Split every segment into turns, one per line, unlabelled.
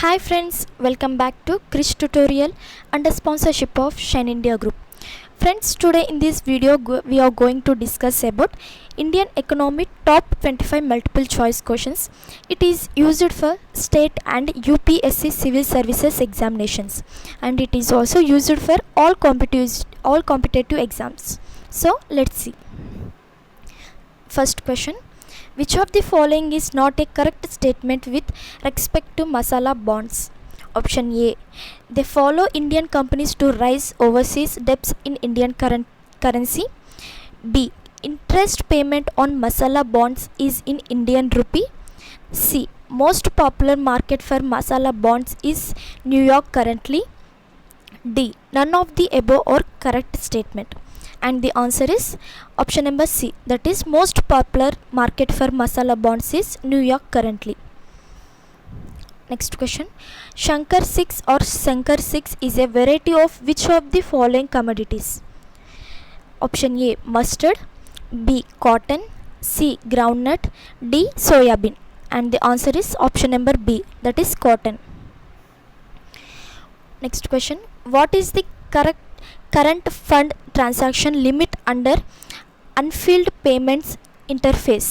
Hi friends, welcome back to Krish tutorial under sponsorship of Shine India Group. Friends, today in this video we are going to discuss about Indian economy top 25 multiple choice questions. It is used for state and UPSC civil services examinations, and it is also used for all competitive exams. So let's see. First question: which of the following is not a correct statement with respect to masala bonds? Option A: they follow Indian companies to raise overseas debts in Indian currency. B: interest payment on masala bonds is in Indian rupee. C: most popular market for masala bonds is New York currently. D: none of the above are correct statement. And the answer is option number C, that is most popular market for masala bonds is New York currently. Next question: Shankar 6 or Shankar 6 is a variety of which of the following commodities? Option A: mustard. B: cotton. C: groundnut. D: soybean. And the answer is option number B, that is cotton. Next question: what is the current fund transaction limit under unfilled payments interface?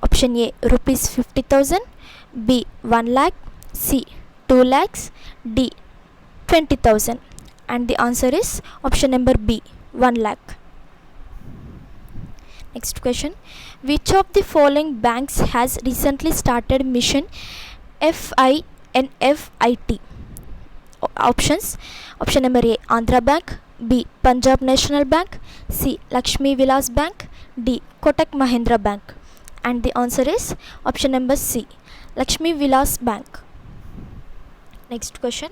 Option A: rupees 50,000. B: 1 lakh. C: 2 lakhs. D: 20,000. And the answer is option number B, 1 lakh. Next question: which of the following banks has recently started mission FINFIT? Options: option number A, Andhra Bank. B, Punjab National Bank. C, Lakshmi Vilas Bank. D, Kotak Mahindra Bank. And the answer is option number C, Lakshmi Vilas Bank. Next question: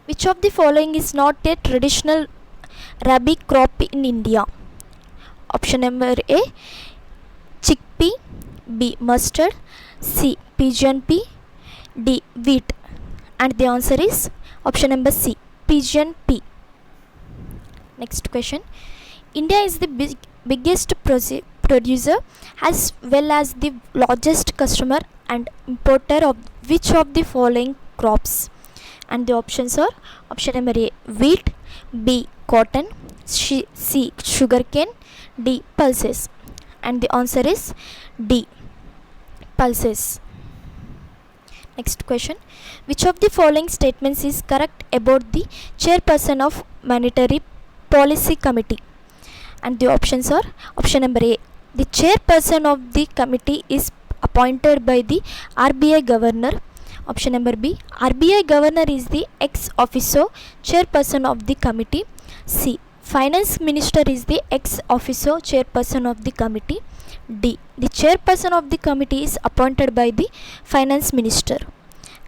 which of the following is not a traditional rabi crop in India? Option number A, chickpea. B, mustard. C, pigeon pea. D, wheat. And the answer is option number C, pigeon pea. Next question: India is the biggest producer as well as the largest customer and importer of which of the following crops? And the options are option number A, wheat. B, cotton. C, sugarcane. D, pulses. And the answer is D, pulses. Next question: which of the following statements is correct about the chairperson of Monetary Policy Committee? And the options are option number A, the chairperson of the committee is appointed by the RBI governor. Option number B, RBI governor is the ex officio chairperson of the committee. C, finance minister is the ex officio chairperson of the committee. D, the chairperson of the committee is appointed by the finance minister.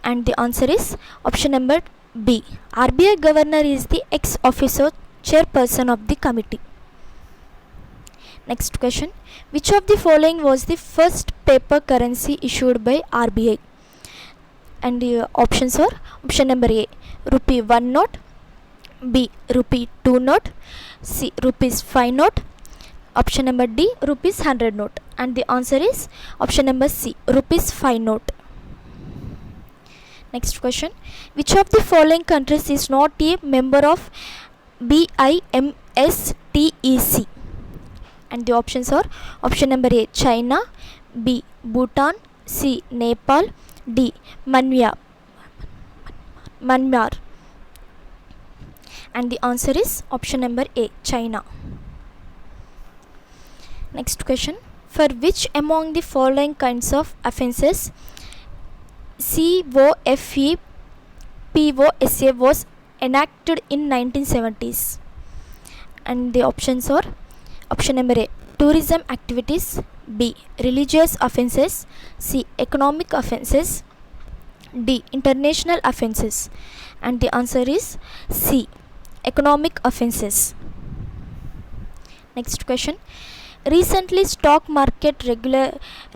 And the answer is option number B, RBI governor is the ex officio chairperson of the committee. Next question: which of the following was the first paper currency issued by RBI? And the options are option number A, rupee 1 note. B, rupee 2 note. C, rupees 5 note. Option number D, rupees 100 note. And the answer is option number C, rupees 5 note. Next question: which of the following countries is not a member of BIMSTEC? And the options are option number A, China. B, Bhutan. C, Nepal. D, Myanmar. And the answer is option number A, China. Next question: for which among the following kinds of offences COFE POSA was enacted in 1970s? And the options are option number A, tourism activities. B, religious offences. C, economic offences. D, international offences. And the answer is C, economic offences. Next question: recently stock market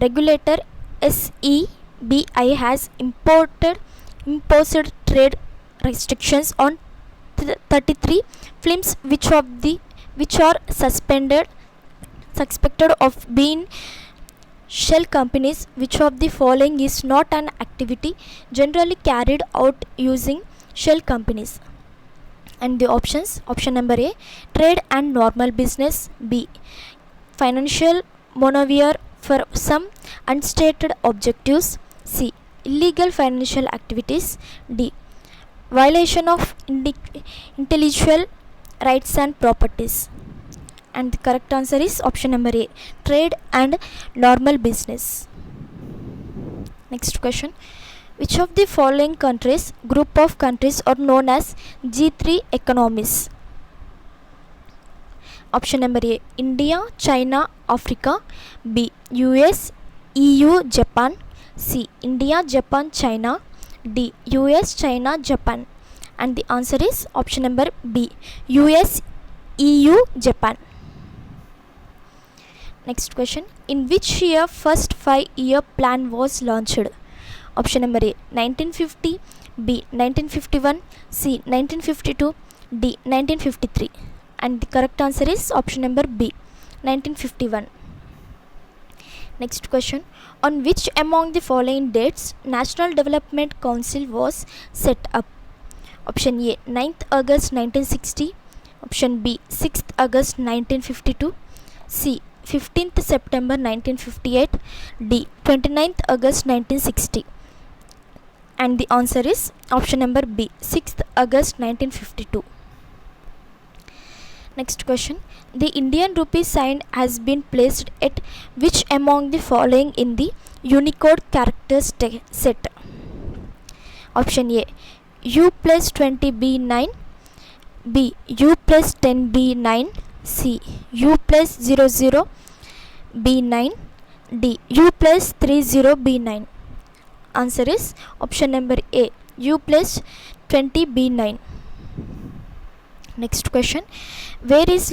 regulator SEBI has imposed trade restrictions on 33 films which are suspected of being shell companies, which of the following is not an activity generally carried out using shell companies? And the options: option number A, trade and normal business; B, financial maneuver for some unstated objectives; C, illegal financial activities; D, violation of intellectual rights and properties. And the correct answer is option number A, trade and normal business. Next question: which of the following countries, group of countries, are known as G3 economies? Option number A, India, China, Africa; B, US, EU, Japan; C, India, Japan, China; D, US, China, Japan. And the answer is option number B, US, EU, Japan. Next question: in which year first 5-year plan was launched? Option number A, 1950; B, 1951; C, 1952; D, 1953. And the correct answer is option number B, 1951. Next question: on which among the following dates National Development Council was set up? Option A, 9th August 1960; option B, 6th August 1952; C, 15th September 1958; D, 29th August 1960. And the answer is option number B, 6th August 1952. Next question: the Indian rupee sign has been placed at which among the following in the Unicode characters set? Option A, U plus 20B9; B, U plus 10B9; C, U plus 00B9; D, U plus 30B9. Answer is option number A, U plus 20B9. Next question: where is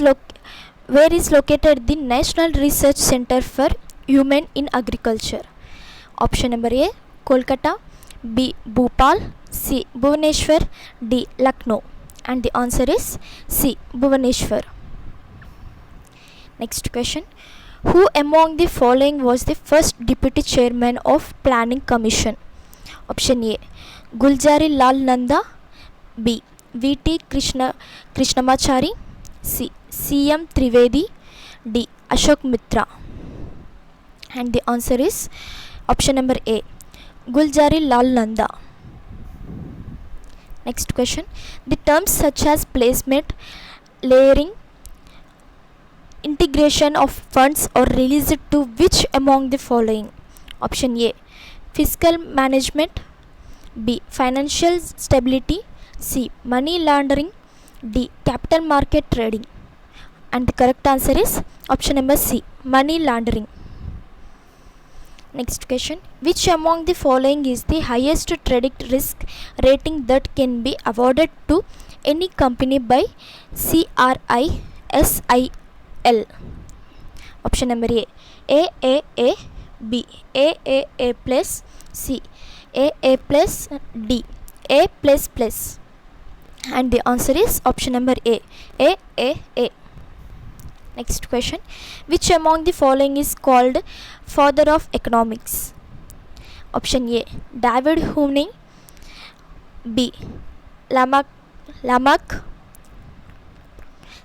located the National Research Center for Human in Agriculture? Option number A, Kolkata; B, Bhopal; C, Bhubaneswar; D, Lucknow. And the answer is C, Bhubaneswar. Next question: who among the following was the first deputy chairman of Planning Commission? Option A, Gulzari Lal Nanda; B, V.T. Krishnamachari; C, C.M. Trivedi; D, Ashok Mitra. And the answer is option number A, Gulzari Lal Nanda. Next question: the terms such as placement, layering, integration of funds are released to which among the following? Option A, fiscal management; B, financial stability; C, money laundering; D, capital market trading. And the correct answer is option number C, money laundering. Next question: which among the following is the highest credit risk rating that can be awarded to any company by CRISIL? Option number A, AAA; B, AAA plus; C, AA plus; D, A plus plus. And the answer is option number A, AAA. Next question: which among the following is called father of economics? Option A, David Hume; B, Lamarck;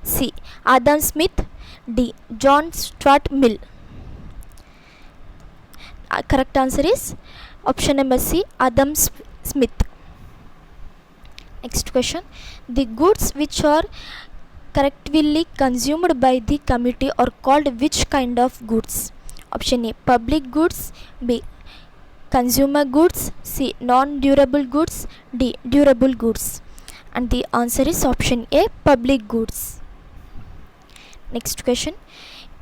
C, Adam Smith; D, John Stuart Mill. Correct answer is option number C, Adam Smith. Next question: the goods which are collectively consumed by the community are called which kind of goods? Option A, public goods; B, consumer goods; C, non-durable goods; D, durable goods. And the answer is option A, public goods. Next question: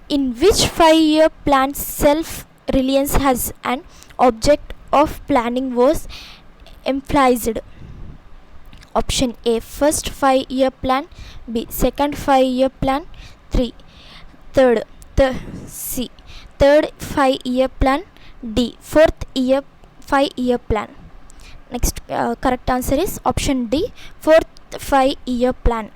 in which 5-year plan self-reliance has an object of planning was emphasized? Option A, first 5-year plan; B, second 5-year plan; third 5-year plan; D, fourth 5-year plan. Next correct answer is option D, fourth 5-year plan.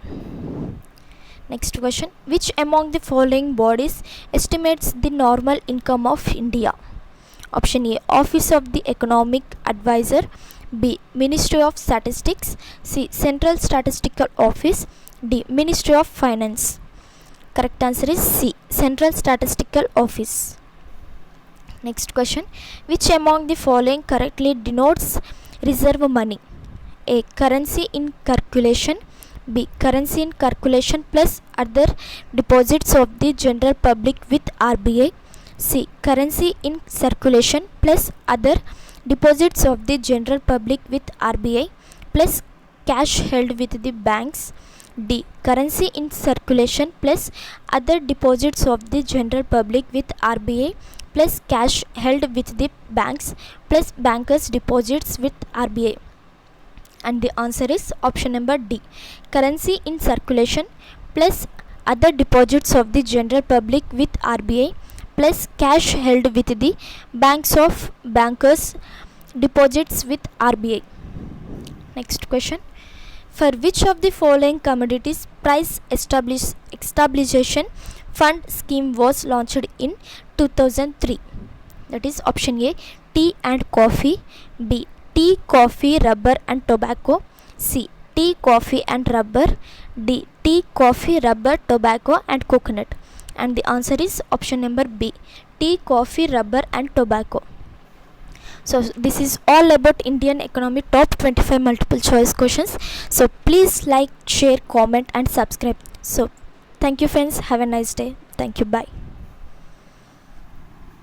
Next question, which among the following bodies estimates the normal income of India? Option A, Office of the Economic Advisor, B, Ministry of Statistics, C, Central Statistical Office, D, Ministry of Finance. Correct answer is C, Central Statistical Office. Next question, which among the following correctly denotes reserve money? A, currency in circulation, B, currency in circulation plus other deposits of the general public with RBI, C, currency in circulation plus other deposits of the general public with RBI plus cash held with the banks, D, currency in circulation plus other deposits of the general public with RBI plus cash held with the banks plus bankers deposits with RBI. And the answer is option number D, currency in circulation plus other deposits of the general public with RBI plus cash held with the banks of bankers deposits with RBI. Next question, for which of the following commodities price stabilization fund scheme was launched in 2003? That is option A, tea and coffee, B, tea, coffee, rubber and tobacco, C, tea, coffee and rubber, D, tea, coffee, rubber, tobacco and coconut. And the answer is option number B, tea, coffee, rubber and tobacco. So this is all about Indian economy top 25 multiple choice questions. So please like, share, comment and subscribe. So thank you friends, have a nice day. Thank you, bye.